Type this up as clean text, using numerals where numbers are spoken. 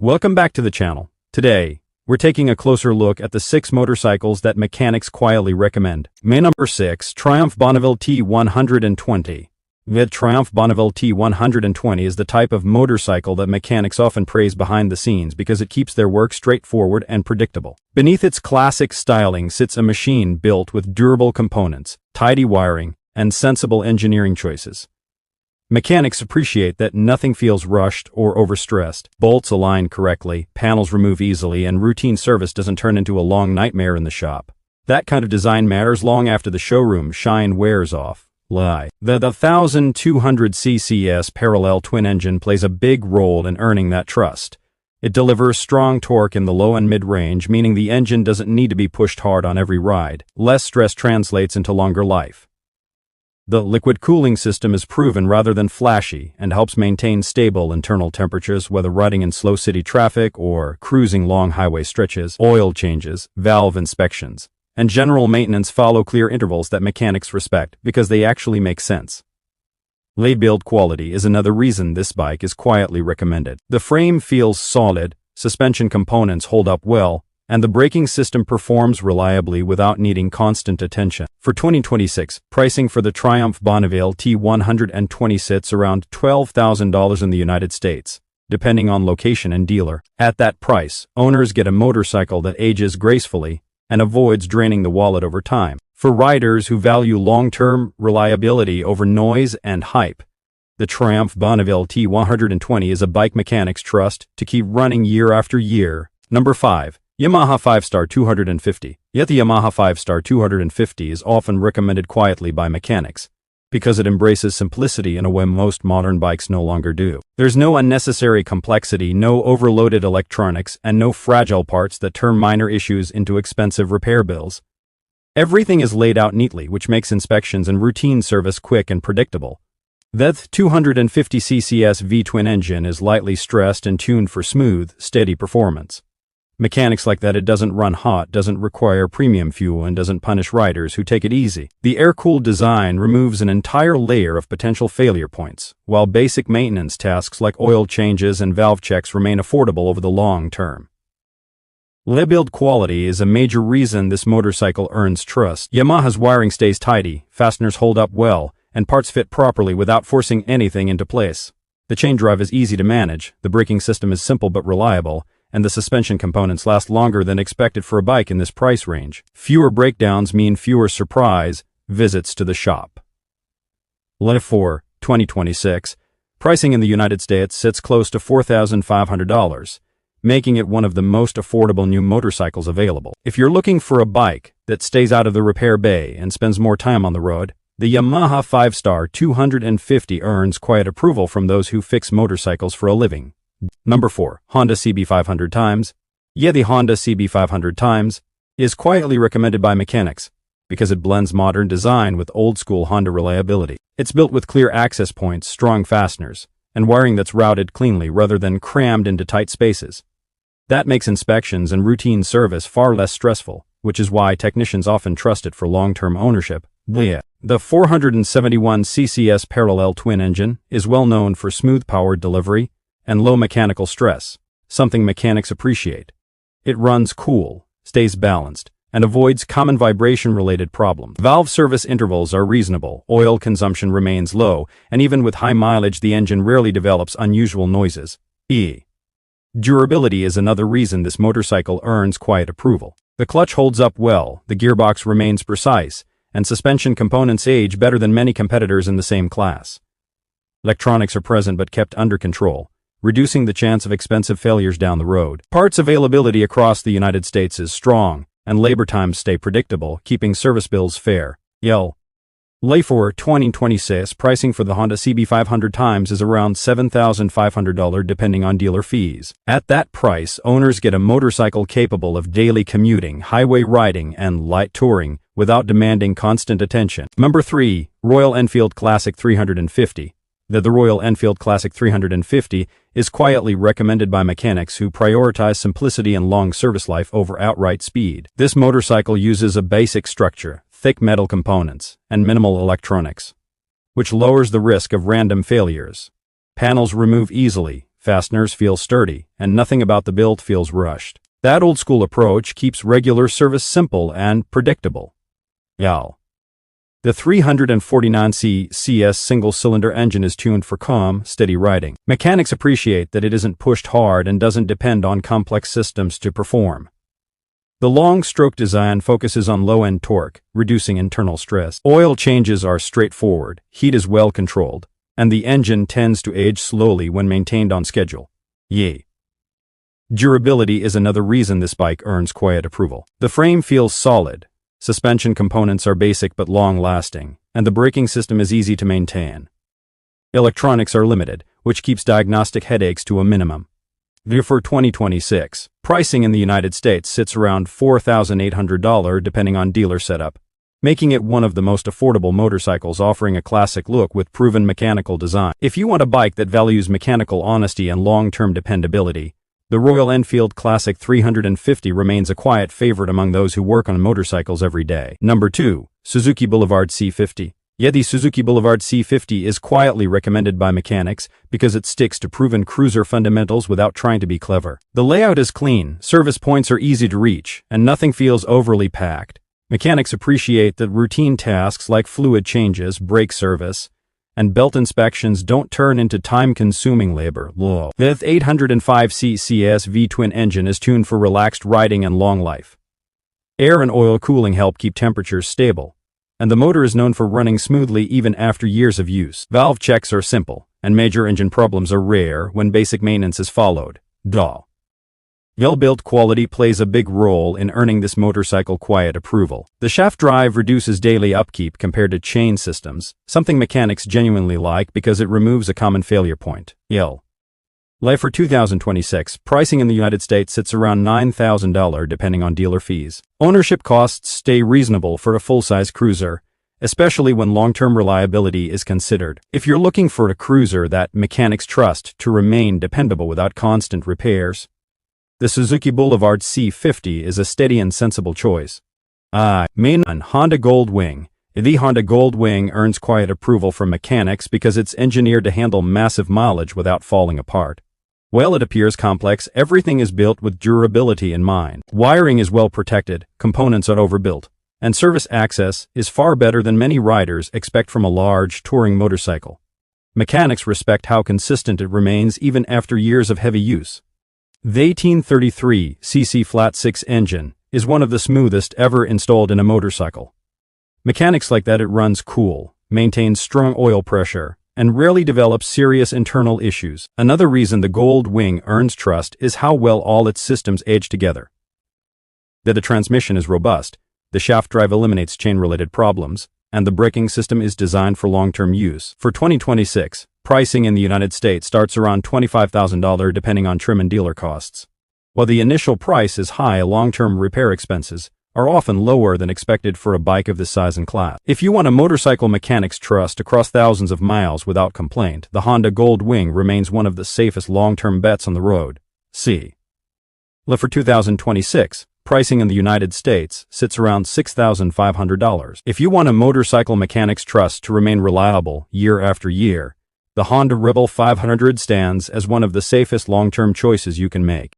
Welcome back to the channel. Today, we're taking a closer look at the 6 motorcycles that mechanics quietly recommend. May number 6, Triumph Bonneville T120. The Triumph Bonneville T120 is the type of motorcycle that mechanics often praise behind the scenes because it keeps their work straightforward and predictable. Beneath its classic styling sits a machine built with durable components, tidy wiring, and sensible engineering choices. Mechanics appreciate that nothing feels rushed or overstressed. Bolts align correctly, panels remove easily, and routine service doesn't turn into a long nightmare in the shop. That kind of design matters long after the showroom shine wears off. The 1200 cc's parallel twin engine plays a big role in earning that trust. It delivers strong torque in the low and mid-range, meaning the engine doesn't need to be pushed hard on every ride. Less stress translates into longer life. The liquid cooling system is proven rather than flashy and helps maintain stable internal temperatures whether riding in slow city traffic or cruising long highway stretches. Oil changes, valve inspections, and general maintenance follow clear intervals that mechanics respect because they actually make sense. Build quality is another reason this bike is quietly recommended. The frame feels solid, suspension components hold up well, and the braking system performs reliably without needing constant attention. For 2026, pricing for the Triumph Bonneville T120 sits around $12,000 in the United States, depending on location and dealer. At that price, owners get a motorcycle that ages gracefully and avoids draining the wallet over time. For riders who value long-term reliability over noise and hype, the Triumph Bonneville T120 is a bike mechanics trust to keep running year after year. Number 5. Yamaha 5-Star 250. Yet the Yamaha 5-Star 250 is often recommended quietly by mechanics, because it embraces simplicity in a way most modern bikes no longer do. There's no unnecessary complexity, no overloaded electronics, and no fragile parts that turn minor issues into expensive repair bills. Everything is laid out neatly, which makes inspections and routine service quick and predictable. The 250 cc's V-twin engine is lightly stressed and tuned for smooth, steady performance. Mechanics like that it doesn't run hot, doesn't require premium fuel, and doesn't punish riders who take it easy. The air-cooled design removes an entire layer of potential failure points, while basic maintenance tasks like oil changes and valve checks remain affordable over the long term. Build quality is a major reason this motorcycle earns trust. Yamaha's wiring stays tidy, fasteners hold up well, and parts fit properly without forcing anything into place. The chain drive is easy to manage, the braking system is simple but reliable, and the suspension components last longer than expected for a bike in this price range. Fewer breakdowns mean fewer surprise visits to the shop. For 2026, pricing in the United States sits close to $4,500, making it one of the most affordable new motorcycles available. If you're looking for a bike that stays out of the repair bay and spends more time on the road, the Yamaha 5-Star 250 earns quiet approval from those who fix motorcycles for a living. Number 4. Honda CB500X. The Honda CB500X is quietly recommended by mechanics because it blends modern design with old-school Honda reliability. It's built with clear access points, strong fasteners, and wiring that's routed cleanly rather than crammed into tight spaces. That makes inspections and routine service far less stressful, which is why technicians often trust it for long-term ownership. The 471 cc's parallel twin engine is well known for smooth power delivery and low mechanical stress, something mechanics appreciate. It runs cool, stays balanced, and avoids common vibration-related problems. Valve service intervals are reasonable, oil consumption remains low, and even with high mileage the engine rarely develops unusual noises. Durability is another reason this motorcycle earns quiet approval. The clutch holds up well, the gearbox remains precise, and suspension components age better than many competitors in the same class. Electronics are present but kept under control, reducing the chance of expensive failures down the road. Parts availability across the United States is strong, and labor times stay predictable, keeping service bills fair. For 2026, pricing for the Honda CB500X is around $7,500 depending on dealer fees. At that price, owners get a motorcycle capable of daily commuting, highway riding, and light touring without demanding constant attention. Number 3. Royal Enfield Classic 350. The Royal Enfield Classic 350 is quietly recommended by mechanics who prioritize simplicity and long service life over outright speed. This motorcycle uses a basic structure, thick metal components, and minimal electronics, which lowers the risk of random failures. Panels remove easily, fasteners feel sturdy, and nothing about the build feels rushed. That old-school approach keeps regular service simple and predictable. YAL. The 349cc CS single-cylinder engine is tuned for calm, steady riding. Mechanics appreciate that it isn't pushed hard and doesn't depend on complex systems to perform. The long-stroke design focuses on low-end torque, reducing internal stress. Oil changes are straightforward, heat is well controlled, and the engine tends to age slowly when maintained on schedule. Yay! Durability is another reason this bike earns quiet approval. The frame feels solid. Suspension components are basic but long-lasting, and the braking system is easy to maintain. Electronics are limited, which keeps diagnostic headaches to a minimum. For 2026, pricing in the United States sits around $4,800 depending on dealer setup, making it one of the most affordable motorcycles offering a classic look with proven mechanical design. If you want a bike that values mechanical honesty and long-term dependability, the Royal Enfield Classic 350 remains a quiet favorite among those who work on motorcycles every day. Number 2. Suzuki Boulevard C50. The Suzuki Boulevard C50 is quietly recommended by mechanics because it sticks to proven cruiser fundamentals without trying to be clever. The layout is clean, service points are easy to reach, and nothing feels overly packed. Mechanics appreciate that routine tasks like fluid changes, brake service, and belt inspections don't turn into time-consuming labor. The 805cc V-twin engine is tuned for relaxed riding and long life. Air and oil cooling help keep temperatures stable, and the motor is known for running smoothly even after years of use. Valve checks are simple, and major engine problems are rare when basic maintenance is followed. Well-built quality plays a big role in earning this motorcycle quiet approval. The shaft drive reduces daily upkeep compared to chain systems, something mechanics genuinely like because it removes a common failure point. Life for 2026, pricing in the United States sits around $9,000 depending on dealer fees. Ownership costs stay reasonable for a full-size cruiser, especially when long-term reliability is considered. If you're looking for a cruiser that mechanics trust to remain dependable without constant repairs, the Suzuki Boulevard C50 is a steady and sensible choice. Main on Honda Goldwing. The Honda Goldwing earns quiet approval from mechanics because it's engineered to handle massive mileage without falling apart. While it appears complex, everything is built with durability in mind. Wiring is well protected, components are overbuilt, and service access is far better than many riders expect from a large touring motorcycle. Mechanics respect how consistent it remains even after years of heavy use. The 1833cc flat-six engine is one of the smoothest ever installed in a motorcycle. Mechanics like that it runs cool, maintains strong oil pressure, and rarely develops serious internal issues. Another reason the Goldwing earns trust is how well all its systems age together. That the transmission is robust, the shaft drive eliminates chain-related problems, and the braking system is designed for long-term use. For 2026, pricing in the United States starts around $25,000 depending on trim and dealer costs. While the initial price is high, long-term repair expenses are often lower than expected for a bike of this size and class. If you want a motorcycle mechanic's trust across thousands of miles without complaint, the Honda Goldwing remains one of the safest long-term bets on the road. For 2026, pricing in the United States sits around $6,500. If you want a motorcycle mechanic's trust to remain reliable year after year, the Honda Rebel 500 stands as one of the safest long-term choices you can make.